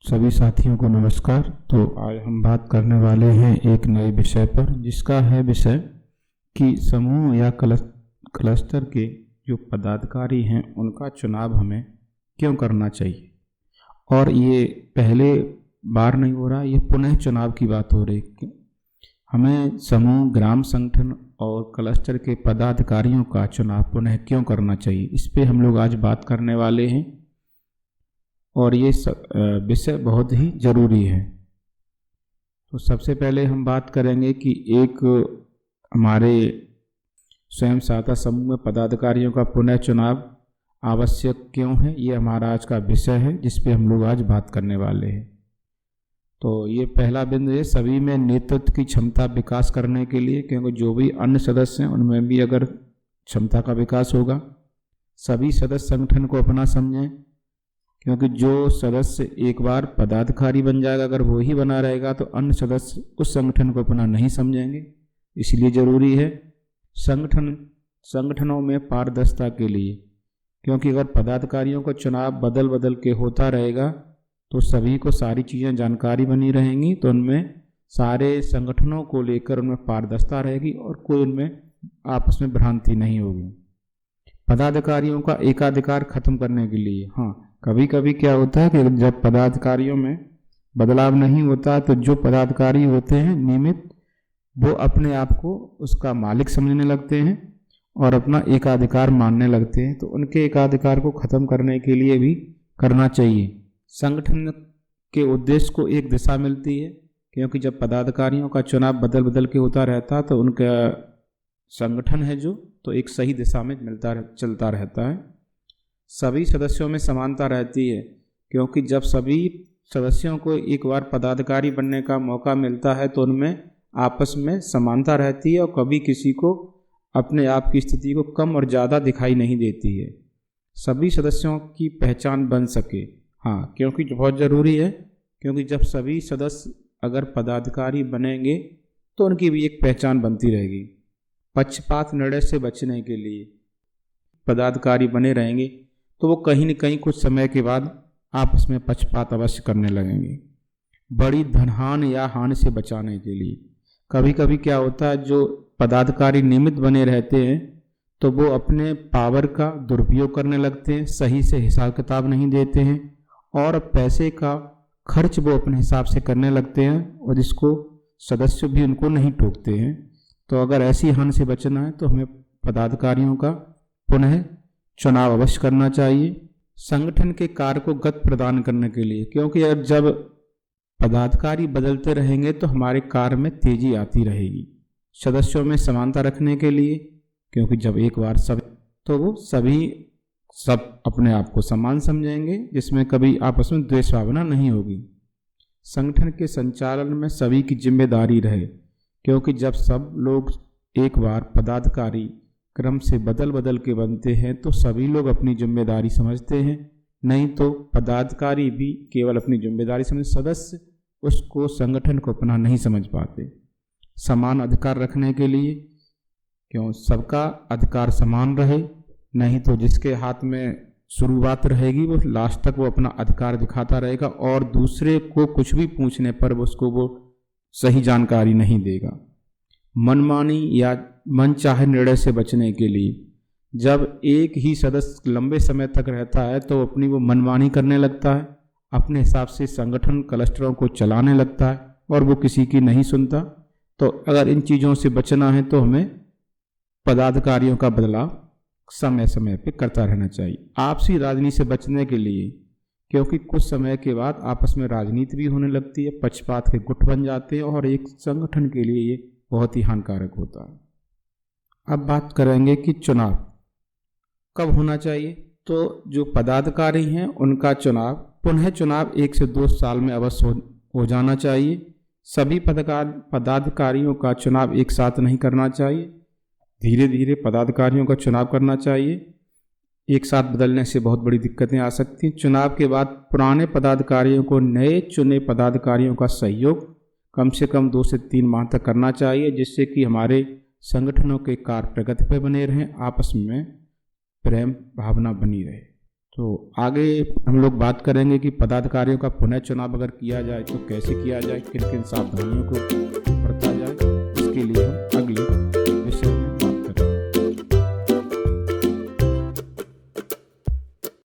सभी साथियों को नमस्कार। तो आज हम बात करने वाले हैं एक नए विषय पर, जिसका है विषय कि समूह या क्लस्टर के जो पदाधिकारी हैं उनका चुनाव हमें क्यों करना चाहिए। और ये पहले बार नहीं हो रहा, ये पुनः चुनाव की बात हो रही है। हमें समूह, ग्राम संगठन और क्लस्टर के पदाधिकारियों का चुनाव पुनः क्यों करना चाहिए, इस पे हम लोग आज बात करने वाले हैं। और ये विषय बहुत ही जरूरी है। तो सबसे पहले हम बात करेंगे कि एक हमारे स्वयं सहायता समूह में पदाधिकारियों का पुनः चुनाव आवश्यक क्यों है। ये हमारा आज का विषय है जिस पे हम लोग आज बात करने वाले हैं। तो ये पहला बिंदु है, सभी में नेतृत्व की क्षमता विकास करने के लिए, क्योंकि जो भी अन्य सदस्य हैं उनमें भी अगर क्षमता का विकास होगा। सभी सदस्य संगठन को अपना समझें, क्योंकि जो सदस्य एक बार पदाधिकारी बन जाएगा, अगर वो ही बना रहेगा तो अन्य सदस्य उस संगठन को अपना नहीं समझेंगे। इसलिए जरूरी है संगठनों में पारदर्शिता के लिए, क्योंकि अगर पदाधिकारियों का चुनाव बदल बदल के होता रहेगा तो सभी को सारी चीज़ें जानकारी बनी रहेंगी, तो उनमें सारे संगठनों को लेकर उनमें पारदर्शिता रहेगी और कोई उनमें आपस में भ्रांति नहीं होगी। पदाधिकारियों का एकाधिकार खत्म करने के लिए, कभी कभी क्या होता है कि जब पदाधिकारियों में बदलाव नहीं होता तो जो पदाधिकारी होते हैं नियमित, वो अपने आप को उसका मालिक समझने लगते हैं और अपना एकाधिकार मानने लगते हैं। तो उनके एकाधिकार को खत्म करने के लिए भी करना चाहिए। संगठन के उद्देश्य को एक दिशा मिलती है, क्योंकि जब पदाधिकारियों का चुनाव बदल बदल के होता रहता तो उनका संगठन है जो तो एक सही दिशा में चलता रहता है। सभी सदस्यों में समानता रहती है, क्योंकि जब सभी सदस्यों को एक बार पदाधिकारी बनने का मौका मिलता है तो उनमें आपस में समानता रहती है और कभी किसी को अपने आप की स्थिति को कम और ज़्यादा दिखाई नहीं देती है। सभी सदस्यों की पहचान बन सके, क्योंकि बहुत ज़रूरी है, क्योंकि जब सभी सदस्य अगर पदाधिकारी बनेंगे तो उनकी भी एक पहचान बनती रहेगी। पक्षपात निर्णय से बचने के लिए पदाधिकारी बने रहेंगे तो वो कहीं न कहीं कुछ समय के बाद आपस में पक्षपात अवश्य करने लगेंगे। बड़ी धनहानि या हानि से बचाने के लिए कभी कभी क्या होता है, जो पदाधिकारी नियमित बने रहते हैं तो वो अपने पावर का दुरुपयोग करने लगते हैं, सही से हिसाब किताब नहीं देते हैं और पैसे का खर्च वो अपने हिसाब से करने लगते हैं और जिसको सदस्य भी उनको नहीं टोकते हैं। तो अगर ऐसी हानि से बचना है तो हमें पदाधिकारियों का पुनः चुनाव अवश्य करना चाहिए। संगठन के कार्य को गति प्रदान करने के लिए, क्योंकि जब पदाधिकारी बदलते रहेंगे तो हमारे कार्य में तेजी आती रहेगी। सदस्यों में समानता रखने के लिए, क्योंकि जब एक बार तो वो सब अपने आप को समान समझेंगे, जिसमें कभी आपस में द्वेष भावना नहीं होगी। संगठन के संचालन में सभी की जिम्मेदारी रहे, क्योंकि जब सब लोग एक बार पदाधिकारी क्रम से बदल बदल के बनते हैं तो सभी लोग अपनी जिम्मेदारी समझते हैं, नहीं तो पदाधिकारी भी केवल अपनी जिम्मेदारी समझ, सदस्य उसको संगठन को अपना नहीं समझ पाते। समान अधिकार रखने के लिए, क्यों सबका अधिकार समान रहे, नहीं तो जिसके हाथ में शुरुआत रहेगी वो लास्ट तक वो अपना अधिकार दिखाता रहेगा और दूसरे को कुछ भी पूछने पर उसको वो सही जानकारी नहीं देगा। मनमानी या मनचाहे निर्णय से बचने के लिए, जब एक ही सदस्य लंबे समय तक रहता है तो अपनी वो मनमानी करने लगता है, अपने हिसाब से संगठन क्लस्टरों को चलाने लगता है और वो किसी की नहीं सुनता। तो अगर इन चीज़ों से बचना है तो हमें पदाधिकारियों का बदलाव समय समय पे करता रहना चाहिए। आपसी राजनीति से बचने के लिए, क्योंकि कुछ समय के बाद आपस में राजनीति भी होने लगती है, पक्षपात के गुट बन जाते हैं और एक संगठन के लिए ये बहुत ही हानिकारक होता है। अब बात करेंगे कि चुनाव कब होना चाहिए। तो जो पदाधिकारी हैं उनका पुनः चुनाव 1 से 2 साल में अवश्य हो जाना चाहिए। सभी पदाधिकारियों का चुनाव एक साथ नहीं करना चाहिए, धीरे धीरे पदाधिकारियों का चुनाव करना चाहिए। एक साथ बदलने से बहुत बड़ी दिक्कतें आ सकती हैं। चुनाव के बाद पुराने पदाधिकारियों को नए चुने पदाधिकारियों का सहयोग कम से कम 2 से 3 माह तक करना चाहिए, जिससे कि हमारे संगठनों के कार्य प्रगति पर बने रहें, आपस में प्रेम भावना बनी रहे। तो आगे हम लोग बात करेंगे कि पदाधिकारियों का पुनः चुनाव अगर किया जाए तो कैसे किया जाए, किन किन सावधानियों को बरता जाए, इसके लिए हम